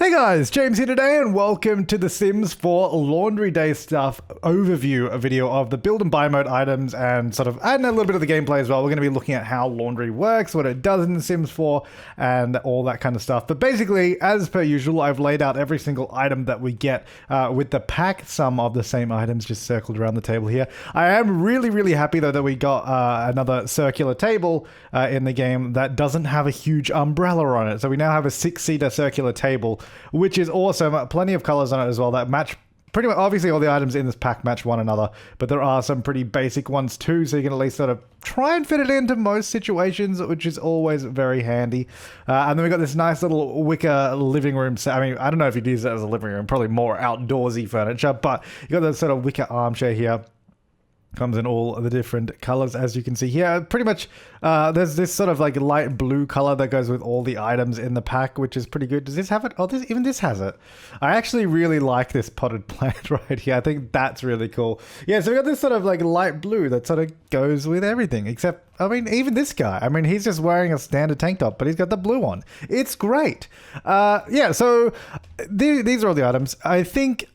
Hey guys, James here today and welcome to the Sims 4 Laundry Day Stuff overview video of the build and buy mode items and sort of adding a little bit of the gameplay as well. We're going to be looking at how laundry works, what it does in the Sims 4 and all that kind of stuff. But basically, as per usual, I've laid out every single item that we get with the pack, some of the same items just circled around the table here. I am really happy though that we got another circular table in the game that doesn't have a huge umbrella on it. So we now have a 6-seater circular table, which is awesome. Plenty of colors on it as well that match pretty much. Obviously all the items in this pack match one another, but there are some pretty basic ones too, so you can at least sort of try and fit it into most situations, which is always very handy. And then we got this nice little wicker living room set. I mean, I don't know if you'd use it as a living room, probably more outdoorsy furniture, but you got this sort of wicker armchair here. Comes in all the different colors, as you can see here. Pretty much, there's this sort of like light blue color that goes with all the items in the pack, which is pretty good. Does this have it? Oh, even this has it. I actually really like this potted plant right here. I think that's really cool. Yeah, so we got this sort of like light blue that sort of goes with everything, except, I mean, even this guy. I mean, he's just wearing a standard tank top, but he's got the blue on. It's great. Yeah, so these are all the items. I think...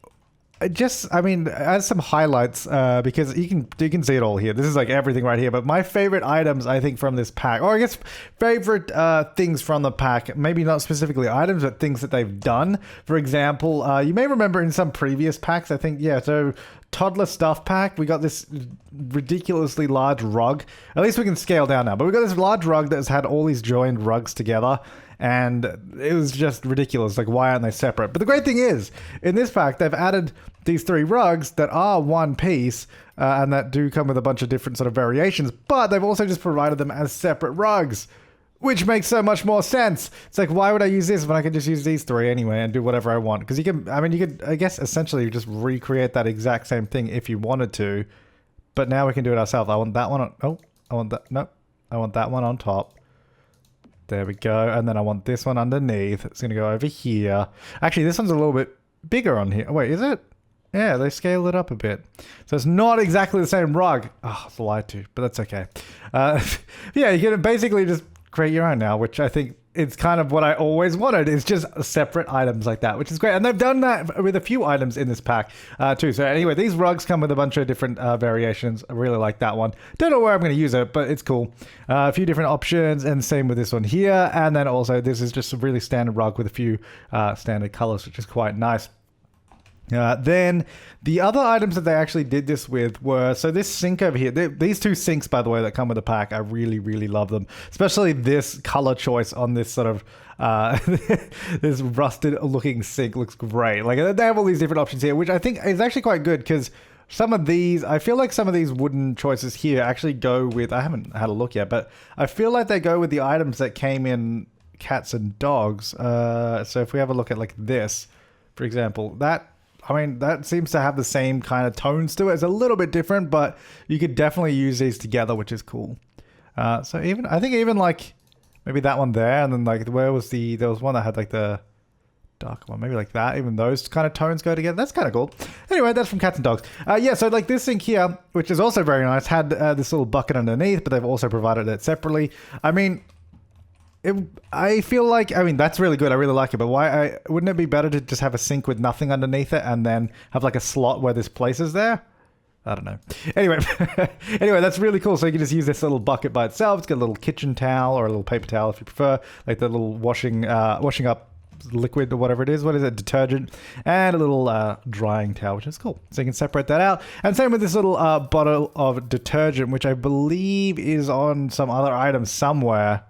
I mean, as some highlights, because you can see it all here. This is like everything right here. But my favorite items, I think, from this pack, or I guess favorite things from the pack, maybe not specifically items, but things that they've done. For example, you may remember in some previous packs, I think, yeah, so toddler stuff pack, we got this ridiculously large rug. At least we can scale down now. But we got this large rug that's had all these joined rugs together. And it was just ridiculous. Like, why aren't they separate? But the great thing is, in this pack, they've added these 3 rugs that are one piece and that do come with a bunch of different sort of variations. But they've also just provided them as separate rugs, which makes so much more sense. It's like, why would I use this when I could just use these 3 anyway and do whatever I want? Because you can, I mean, you could, I guess, essentially just recreate that exact same thing if you wanted to. But now we can do it ourselves. I want that one on, oh, I want that, nope. I want that one on top. There we go. And then I want this one underneath. It's going to go over here. Actually, this one's a little bit bigger on here. Wait, is it? Yeah, they scaled it up a bit. So it's not exactly the same rug. Oh, I was lied to, but that's okay. Yeah, you can basically just create your own now, which I think it's kind of what I always wanted. It's just separate items like that, which is great. And they've done that with a few items in this pack too. So anyway, these rugs come with a bunch of different variations. I really like that one. Don't know where I'm going to use it, but it's cool. A few different options, and same with this one here. And then also this is just a really standard rug with a few standard colors, which is quite nice. Then the other items that they actually did this with were, so this sink over here, these 2 sinks, by the way, that come with the pack, I really love them. Especially this color choice on this sort of, this rusted looking sink looks great. Like, they have all these different options here, which I think is actually quite good because some of these, I feel like some of these wooden choices here actually go with, I haven't had a look yet, but I feel like they go with the items that came in cats and dogs. So if we have a look at like this, for example, that seems to have the same kind of tones to it. It's a little bit different, but you could definitely use these together, which is cool. So I think even like maybe that one there, and then like there was one that had like the dark one, maybe like that. Even those kind of tones go together. That's kind of cool. Anyway, that's from Cats and Dogs. Yeah, so like this thing here, which is also very nice, had this little bucket underneath, but they've also provided it separately. I mean, I feel like, I mean, that's really good. I really like it. But wouldn't it be better to just have a sink with nothing underneath it and then have like a slot where this place is there? I don't know. Anyway, that's really cool. So you can just use this little bucket by itself. It's got a little kitchen towel or a little paper towel if you prefer, like the little washing up liquid or whatever it is. What is it? Detergent, and a little drying towel, which is cool. So you can separate that out. And same with this little bottle of detergent, which I believe is on some other item somewhere.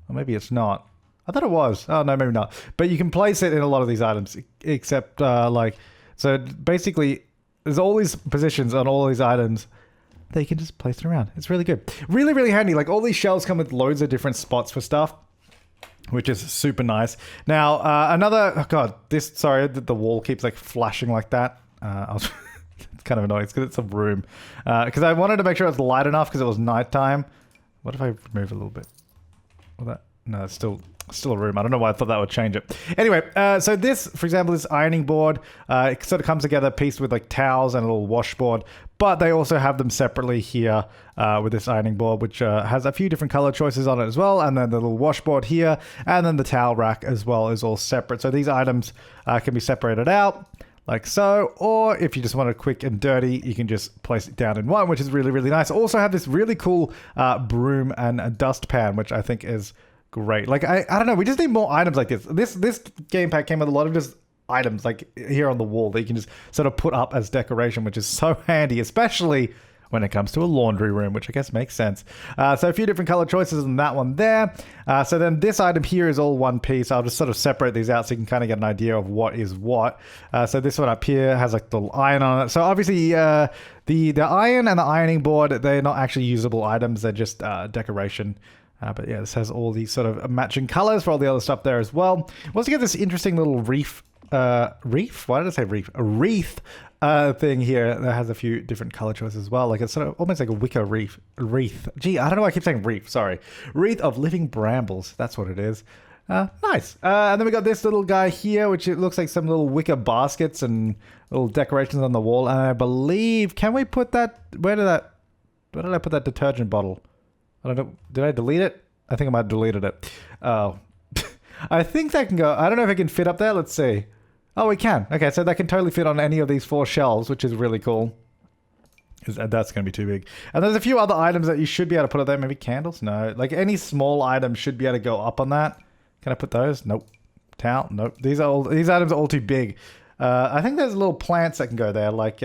Or maybe it's not. I thought it was. Oh, no, maybe not. But you can place it in a lot of these items, except so basically there's all these positions on all these items that you can just place it around. It's really good. Really handy. Like, all these shelves come with loads of different spots for stuff, which is super nice. Now, sorry, the wall keeps like flashing like that. It's kind of annoying. It's because it's a room. Because I wanted to make sure it was light enough because it was nighttime. What if I remove a little bit? Well, no, it's still Still a room. I don't know why I thought that would change it. Anyway, so this, for example, this ironing board, it sort of comes together pieced with like towels and a little washboard, but they also have them separately here with this ironing board, which has a few different color choices on it as well. And then the little washboard here, and then the towel rack as well is all separate. So these items can be separated out like so, or if you just want it quick and dirty, you can just place it down in one, which is really, really nice. Also have this really cool broom and a dustpan, which I think is great. Like, I don't know, we just need more items like this. This game pack came with a lot of just items like here on the wall that you can just sort of put up as decoration, which is so handy, especially when it comes to a laundry room, which I guess makes sense. So a few different color choices in that one there. So then this item here is all one piece. I'll just sort of separate these out so you can kind of get an idea of what is what. So this one up here has like the little iron on it. So obviously the iron and the ironing board, they're not actually usable items. They're just decoration. But yeah, this has all these sort of matching colors for all the other stuff there as well. We also get this interesting little reef. Reef? Why did I say reef? A wreath thing here that has a few different color choices as well. Like it's sort of almost like a wicker wreath. Gee, I don't know why I keep saying reef. Sorry. Wreath of living brambles. That's what it is. Nice. And then we got this little guy here, which it looks like some little wicker baskets and little decorations on the wall. And I believe, can we put that? Where did I put that detergent bottle? I don't know. Did I delete it? I think I might have deleted it. Oh. I think that can go. I don't know if it can fit up there. Let's see. Oh, we can. Okay, so that can totally fit on any of these 4 shelves, which is really cool. That's going to be too big. And there's a few other items that you should be able to put up there. Maybe candles? No. Like any small item should be able to go up on that. Can I put those? Nope. Towel? Nope. These items are all too big. I think there's little plants that can go there, like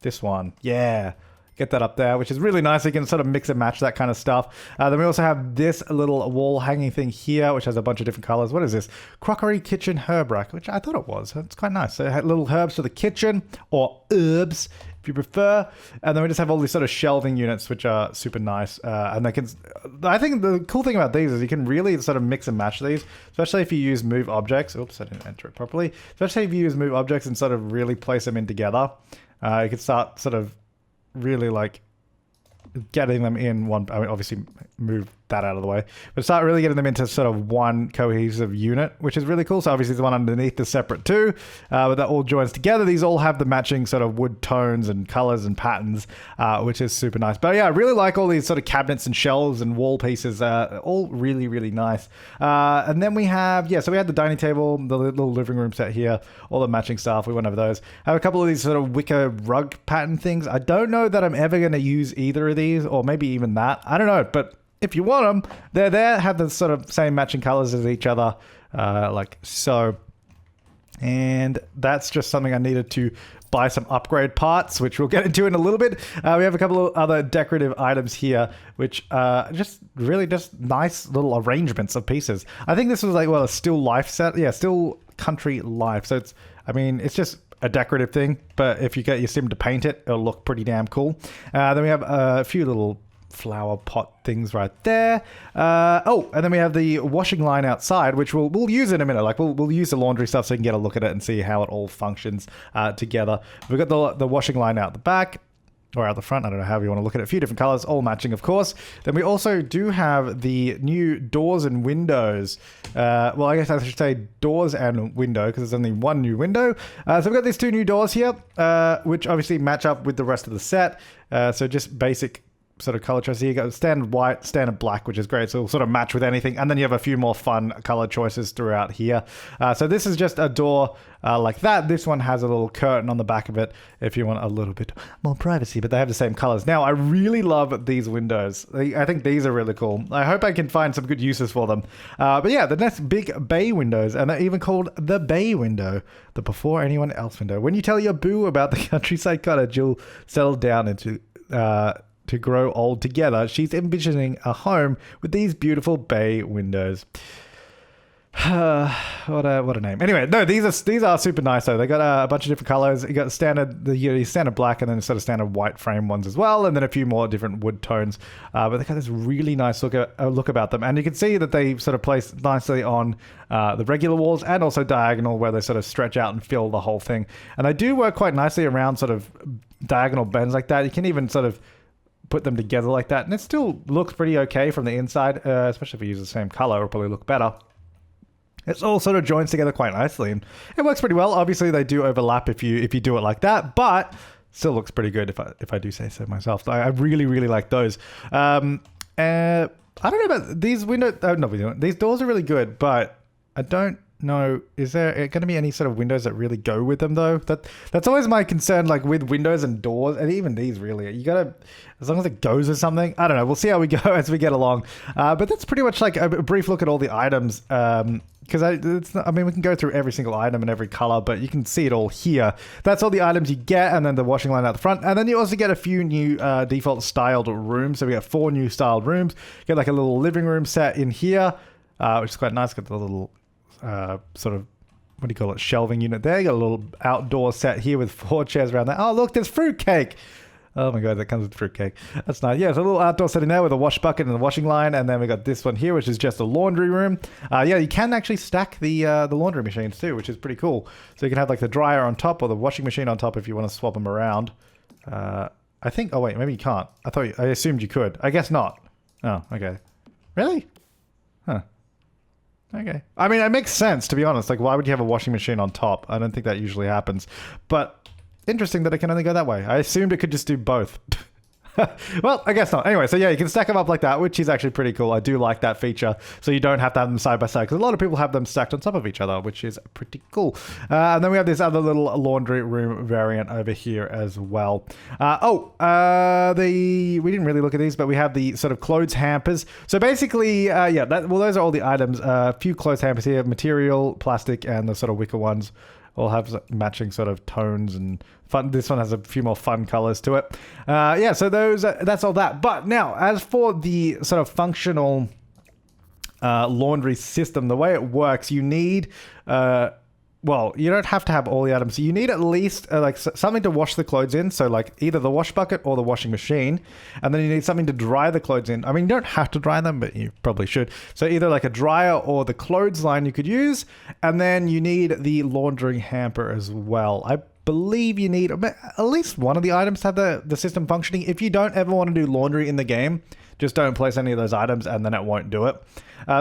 this one. Yeah. Get that up there, which is really nice. You can sort of mix and match that kind of stuff. Then we also have this little wall hanging thing here, which has a bunch of different colors. What is this? Crockery kitchen herb rack, which I thought it was. It's quite nice. So it had little herbs for the kitchen, or herbs, if you prefer. And then we just have all these sort of shelving units, which are super nice. And they can, I think the cool thing about these is you can really sort of mix and match these, especially if you use move objects. Oops, I didn't enter it properly. Especially if you use move objects and sort of really place them in together. You can start sort of really like getting them in one. I mean, obviously move that out of the way, but start really getting them into sort of one cohesive unit, which is really cool. So obviously the one underneath is separate too, but that all joins together. These all have the matching sort of wood tones and colors and patterns, which is super nice. But yeah, I really like all these sort of cabinets and shelves and wall pieces, all really, really nice. And then we have, so we had the dining table, the little living room set here, all the matching stuff. We went over those. I have a couple of these sort of wicker rug pattern things. I don't know that I'm ever going to use either of these, or maybe even that. I don't know, but if you want them, they're there, have the sort of same matching colors as each other, like so. And that's just something I needed to buy some upgrade parts, which we'll get into in a little bit. We have a couple of other decorative items here, which just really just nice little arrangements of pieces. I think this was like, well, a still life set. Yeah, still country life. So it's, I mean, it's just a decorative thing, but if you get your sim to paint it, it'll look pretty damn cool. Then we have a few little flower pot things right there. And then we have the washing line outside, which we'll use in a minute. Like we'll use the laundry stuff so you can get a look at it and see how it all functions together. We've got the washing line out the back, or out the front. I don't know how you want to look at it. A few different colors, all matching, of course. Then we also do have the new doors and windows. Well, I guess I should say doors and window, because there's only one new window. So we've got these 2 new doors here, which obviously match up with the rest of the set. So just basic sort of color choices. You got standard white, standard black, which is great. So it'll sort of match with anything. And then you have a few more fun color choices throughout here. So this is just a door like that. This one has a little curtain on the back of it if you want a little bit more privacy, but they have the same colors. Now, I really love these windows. I think these are really cool. I hope I can find some good uses for them. But yeah, the next big bay windows, and they're even called the bay window, the before anyone else window. When you tell your boo about the countryside cottage, you'll settle down into to grow old together. She's envisioning a home with these beautiful bay windows. What a name. Anyway, no, these are super nice though. They got a bunch of different colors. You got the standard black, and then sort of standard white frame ones as well, and then a few more different wood tones. But they got this really nice look about them, and you can see that they sort of place nicely on the regular walls and also diagonal, where they sort of stretch out and fill the whole thing. And they do work quite nicely around sort of diagonal bends like that. You can even sort of put them together like that, and it still looks pretty okay from the inside, especially if we use the same color, it'll probably look better. It's all sort of joins together quite nicely, and it works pretty well. Obviously, they do overlap if you do it like that, but still looks pretty good if I do say so myself. So I really, really like those. I don't know about these windows. These doors are really good, but I don't know. Is there going to be any sort of windows that really go with them though? That's always my concern. Like with windows and doors, and even these, really, you gotta, as long as it goes with something. I don't know. We'll see how we go as we get along. But that's pretty much like a brief look at all the items. Because I mean, we can go through every single item and every color, but you can see it all here. That's all the items you get, and then the washing line out the front. And then you also get a few new default styled rooms. So we got 4 new styled rooms. You get like a little living room set in here, which is quite nice. Got the little sort of, what do you call it, shelving unit there. You got a little outdoor set here with 4 chairs around there. Oh, look, there's fruitcake. Oh my god, that comes with fruitcake. That's nice. Yeah, it's a little outdoor setting there with a wash bucket and the washing line, and then we got this one here, which is just a laundry room. Yeah, you can actually stack the laundry machines too, which is pretty cool. So you can have like the dryer on top or the washing machine on top if you want to swap them around. I think. Oh wait, maybe you can't. I assumed you could. I guess not. Oh, okay. Really? Huh. Okay. I mean, it makes sense, to be honest. Like, why would you have a washing machine on top? I don't think that usually happens. But interesting that it can only go that way. I assumed it could just do both. Well, I guess not. Anyway, so yeah, you can stack them up like that, which is actually pretty cool. I do like that feature. So you don't have to have them side by side, because a lot of people have them stacked on top of each other, which is pretty cool. And then we have this other little laundry room variant over here as well. We didn't really look at these, but we have the sort of clothes hampers. So basically, those are all the items. A few clothes hampers here, material, plastic, and the sort of wicker ones. All have matching sort of tones and fun. This one has a few more fun colors to it. So that's all that. But now, as for the sort of functional laundry system, the way it works, you need... you don't have to have all the items. You need at least something to wash the clothes in. So like either the wash bucket or the washing machine. And then you need something to dry the clothes in. I mean, you don't have to dry them, but you probably should. So either like a dryer or the clothesline you could use. And then you need the laundry hamper as well. I believe you need at least one of the items to have the system functioning. If you don't ever want to do laundry in the game, just don't place any of those items and then it won't do it.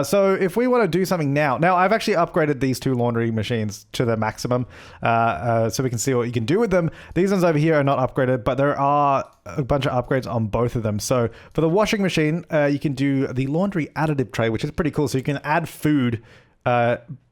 So if we want to do something now I've actually upgraded these 2 laundry machines to their maximum so we can see what you can do with them. These ones over here are not upgraded, but there are a bunch of upgrades on both of them. So for the washing machine, you can do the laundry additive tray, which is pretty cool. So you can add food.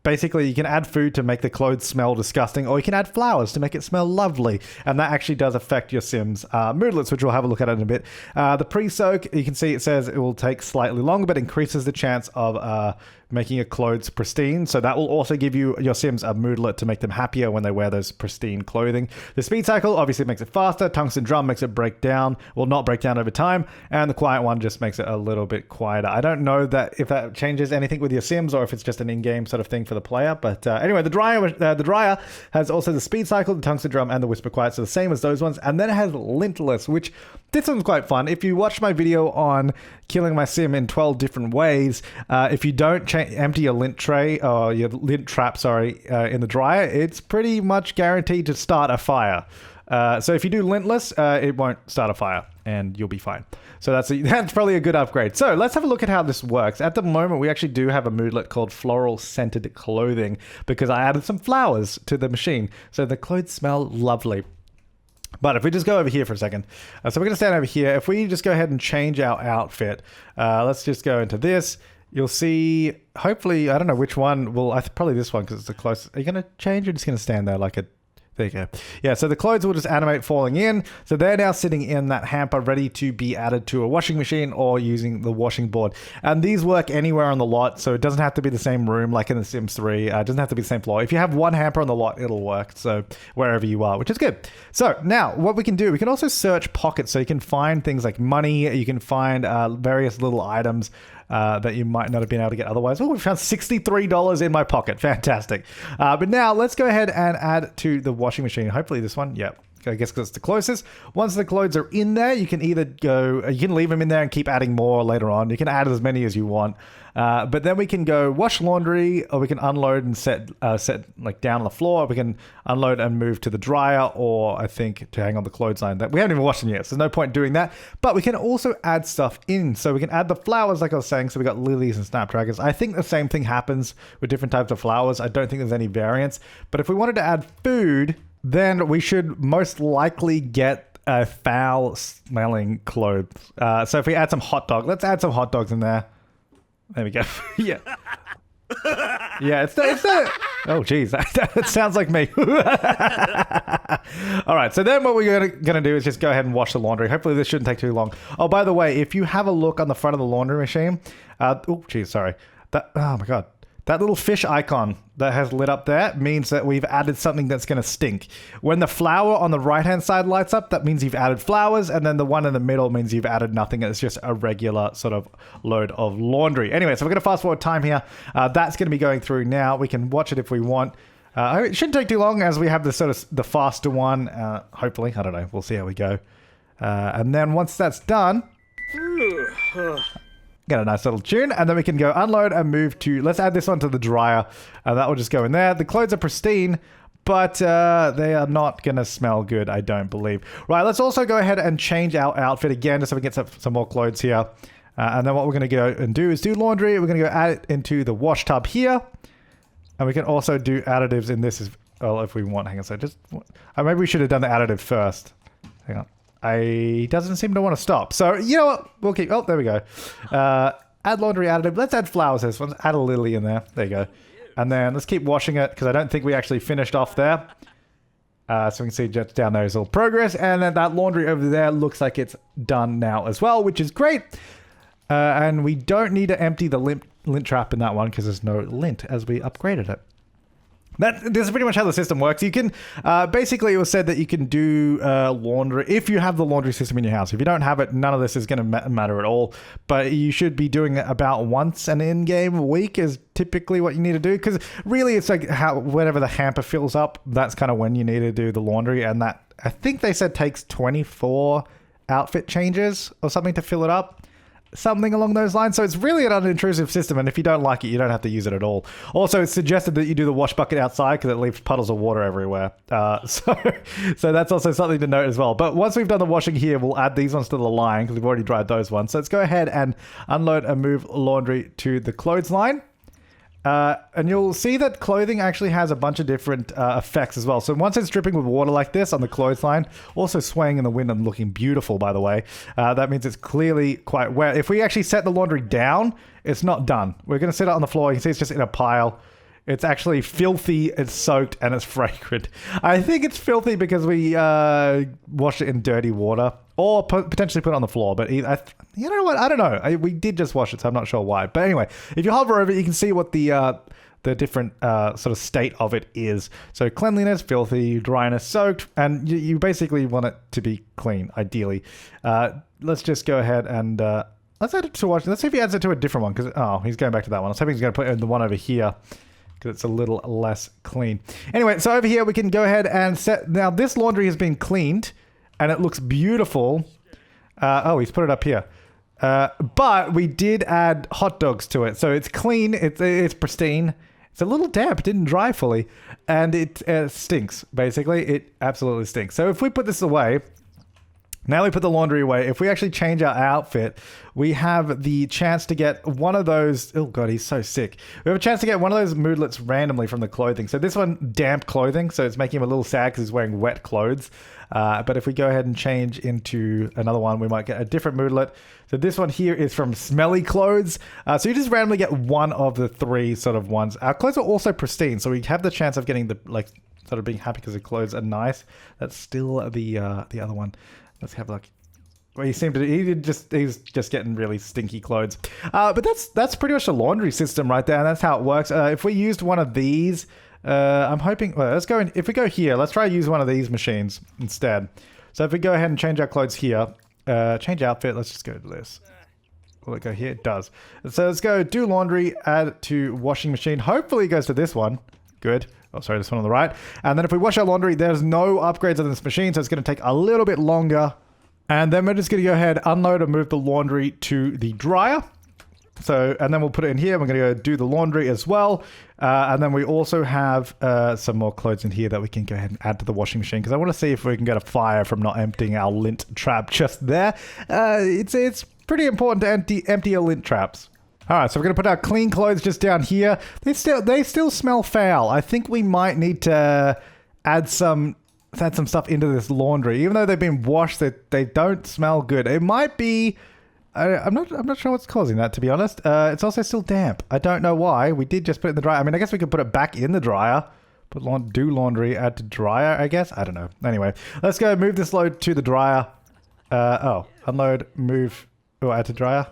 Basically, you can add food to make the clothes smell disgusting, or you can add flowers to make it smell lovely. And that actually does affect your Sims moodlets, which we'll have a look at in a bit. The pre-soak, you can see it says it will take slightly longer, but increases the chance of making your clothes pristine. So that will also give your Sims a moodlet to make them happier when they wear those pristine clothing. The speed cycle obviously makes it faster. Tungsten drum makes it break down, will not break down over time. And the quiet one just makes it a little bit quieter. I don't know if that changes anything with your Sims or if it's just an in-game sort of thing for the player. But anyway, the dryer has also the speed cycle, the tungsten drum, and the whisper quiet. So the same as those ones. And then it has lintless, which this one's quite fun. If you watch my video on killing my Sim in 12 different ways, if you don't empty your lint tray or your lint trap, in the dryer, it's pretty much guaranteed to start a fire. So if you do lintless, it won't start a fire and you'll be fine. So that's probably a good upgrade. So let's have a look at how this works. At the moment, we actually do have a moodlet called Floral Scented Clothing because I added some flowers to the machine. So the clothes smell lovely. But if we just go over here for a second. So we're going to stand over here. If we just go ahead and change our outfit, let's just go into this. You'll see, hopefully, I don't know which one. Well, probably this one because it's the closest. Are you going to change or just going to stand there like a... There you go. Yeah, so the clothes will just animate falling in. So they're now sitting in that hamper ready to be added to a washing machine or using the washing board. And these work anywhere on the lot, so it doesn't have to be the same room like in The Sims 3. It doesn't have to be the same floor. If you have one hamper on the lot, it'll work. So wherever you are, which is good. So now what we can do, we can also search pockets. So you can find things like money. You can find various little items that you might not have been able to get otherwise. Oh, we found $63 in my pocket. Fantastic. But now let's go ahead and add to the washing machine. Hopefully this one. Yep. I guess because it's the closest. Once the clothes are in there, you can either go, you can leave them in there and keep adding more later on. You can add as many as you want. But then we can go wash laundry, or we can unload and set like down on the floor. We can unload and move to the dryer, or I think to hang on the clothesline. That we haven't even washed them yet, so there's no point doing that. But we can also add stuff in. So we can add the flowers, like I was saying. So we got lilies and snapdragons. I think the same thing happens with different types of flowers. I don't think there's any variance. But if we wanted to add food, then we should most likely get a foul-smelling clothes. So if we add some hot dog, let's add some hot dogs in there. There we go. Yeah. Yeah, it's the oh, geez. That sounds like me. All right, so then what we're going to do is just go ahead and wash the laundry. Hopefully this shouldn't take too long. Oh, by the way, if you have a look on the front of the laundry machine, oh, geez, sorry. Oh, my God. That little fish icon that has lit up there means that we've added something that's going to stink. When the flower on the right-hand side lights up, that means you've added flowers, and then the one in the middle means you've added nothing. It's just a regular sort of load of laundry. Anyway, so we're going to fast forward time here. That's going to be going through now. We can watch it if we want. It shouldn't take too long as we have the sort of the faster one. Hopefully, I don't know. We'll see how we go. And then once that's done... Get a nice little tune, and then we can go unload and move to... Let's add this one to the dryer. That will just go in there. The clothes are pristine, but they are not going to smell good, I don't believe. Right, let's also go ahead and change our outfit again, just so we can get some more clothes here. And then what we're going to go and do is do laundry. We're going to go add it into the wash tub here. And we can also do additives in this as well if we want. Hang on, so just... maybe we should have done the additive first. Hang on. He doesn't seem to want to stop. So, you know what? We'll keep... Oh, there we go. Add laundry additive. Let's add flowers this one. Add a lily in there. There you go. And then let's keep washing it, because I don't think we actually finished off there. So we can see just down there is all progress. And then that laundry over there looks like it's done now as well, which is great. And we don't need to empty the lint trap in that one, because there's no lint as we upgraded it. This is pretty much how the system works. You can, basically it was said that you can do laundry, if you have the laundry system in your house. If you don't have it, none of this is going to matter at all. But you should be doing it about once an in-game week is typically what you need to do. Because really it's like whenever the hamper fills up, that's kind of when you need to do the laundry. And that, I think they said, takes 24 outfit changes or something to fill it up. Something along those lines. So it's really an unintrusive system, and if you don't like it, you don't have to use it at all. Also, it's suggested that you do the wash bucket outside because it leaves puddles of water everywhere. So that's also something to note as well. But once we've done the washing here, we'll add these ones to the line because we've already dried those ones. So let's go ahead and unload and move laundry to the clothesline. And you'll see that clothing actually has a bunch of different effects as well. So once it's dripping with water like this on the clothesline, also swaying in the wind and looking beautiful, by the way, that means it's clearly quite wet. If we actually set the laundry down, it's not done. We're going to set it on the floor. You can see it's just in a pile. It's actually filthy, it's soaked, and it's fragrant. I think it's filthy because we washed it in dirty water. Or potentially put it on the floor. But you know what? I don't know. We did just wash it, so I'm not sure why. But anyway, if you hover over it, you can see what the different sort of state of it is. So cleanliness, filthy, dryness, soaked. And you basically want it to be clean, ideally. Let's just go ahead and... let's add it to wash. Let's see if he adds it to a different one. Because he's going back to that one. I was hoping he's going to put it in the one over here, because it's a little less clean. Anyway, so over here we can go ahead and set... Now this laundry has been cleaned. And it looks beautiful. He's put it up here. But we did add hot dogs to it. So it's clean. It's pristine. It's a little damp. It didn't dry fully. And it stinks, basically. It absolutely stinks. So if we put this away... Now we put the laundry away. If we actually change our outfit, we have the chance to get one of those... Oh, God, he's so sick. We have a chance to get one of those moodlets randomly from the clothing. So this one, damp clothing. So it's making him a little sad because he's wearing wet clothes. But if we go ahead and change into another one, we might get a different moodlet. So this one here is from smelly clothes. So you just randomly get one of the three sort of ones. Our clothes are also pristine. So we have the chance of getting the... sort of being happy because the clothes are nice. That's still the other one. Let's have like... Well, he's just getting really stinky clothes. But that's pretty much the laundry system right there, and that's how it works. If we used one of these, I'm hoping... Well, let's go in... If we go here, let's try to use one of these machines instead. So if we go ahead and change our clothes here, change outfit, let's just go to this. Will it go here? It does. So let's go do laundry, add to washing machine. Hopefully it goes to this one. Good. Oh, sorry, this one on the right. And then if we wash our laundry, there's no upgrades on this machine, so it's going to take a little bit longer. And then we're just going to go ahead, unload and move the laundry to the dryer. So, and then we'll put it in here. We're going to go do the laundry as well. And then we also have some more clothes in here that we can go ahead and add to the washing machine, because I want to see if we can get a fire from not emptying our lint trap just there. It's pretty important to empty your lint traps. All right, so we're going to put our clean clothes just down here. They still smell foul. I think we might need to add some stuff into this laundry. Even though they've been washed, they don't smell good. It might be... I'm not sure what's causing that, to be honest. It's also still damp. I don't know why. We did just put it in the dryer. I mean, I guess we could put it back in the dryer. Do laundry, add to dryer, I guess. I don't know. Anyway, let's go move this load to the dryer. Unload, move, add to dryer.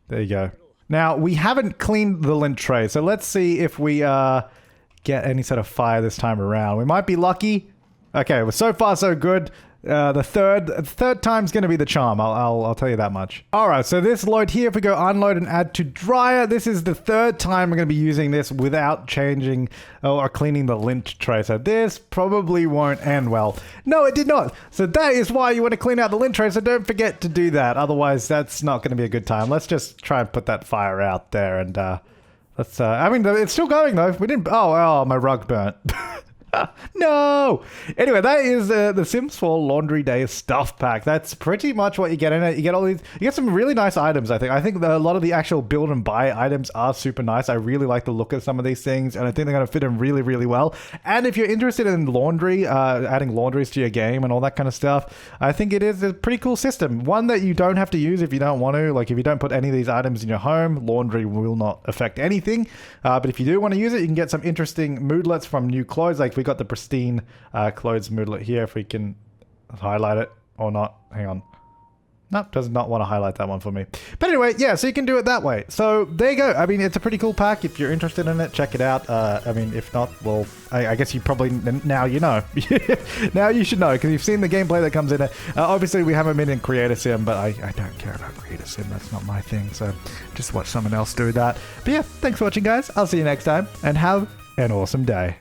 There you go. Now, we haven't cleaned the lint tray, so let's see if we get any sort of fire this time around. We might be lucky. Okay, well, so far so good. The third time's going to be the charm. I'll tell you that much. All right, so this load here, if we go unload and add to dryer, this is the third time we're going to be using this without changing or cleaning the lint tray. So this probably won't end well. No, it did not. So that is why you want to clean out the lint tray. So don't forget to do that. Otherwise, that's not going to be a good time. Let's just try and put that fire out there. And let's. I mean, it's still going though. We didn't. Oh, my rug burnt. No! Anyway, that is the Sims 4 Laundry Day stuff pack. That's pretty much what you get in it. You get all these... You get some really nice items, I think. I think a lot of the actual build and buy items are super nice. I really like the look of some of these things, and I think they're going to fit in really, really well. And if you're interested in laundry, adding laundries to your game and all that kind of stuff, I think it is a pretty cool system. One that you don't have to use if you don't want to. Like, if you don't put any of these items in your home, laundry will not affect anything. But if you do want to use it, you can get some interesting moodlets from new clothes. Like, we got the pristine clothes moodlet here. If we can highlight it or not. Hang on. Nope, does not want to highlight that one for me. But anyway, yeah, so you can do it that way. So there you go. I mean, it's a pretty cool pack. If you're interested in it, check it out. I mean, if not, well, I guess you probably, now you know. Now you should know, because you've seen the gameplay that comes in it. Obviously, we haven't been in Creator Sim, but I don't care about Creator Sim. That's not my thing, so just watch someone else do that. But yeah, thanks for watching, guys. I'll see you next time, and have an awesome day.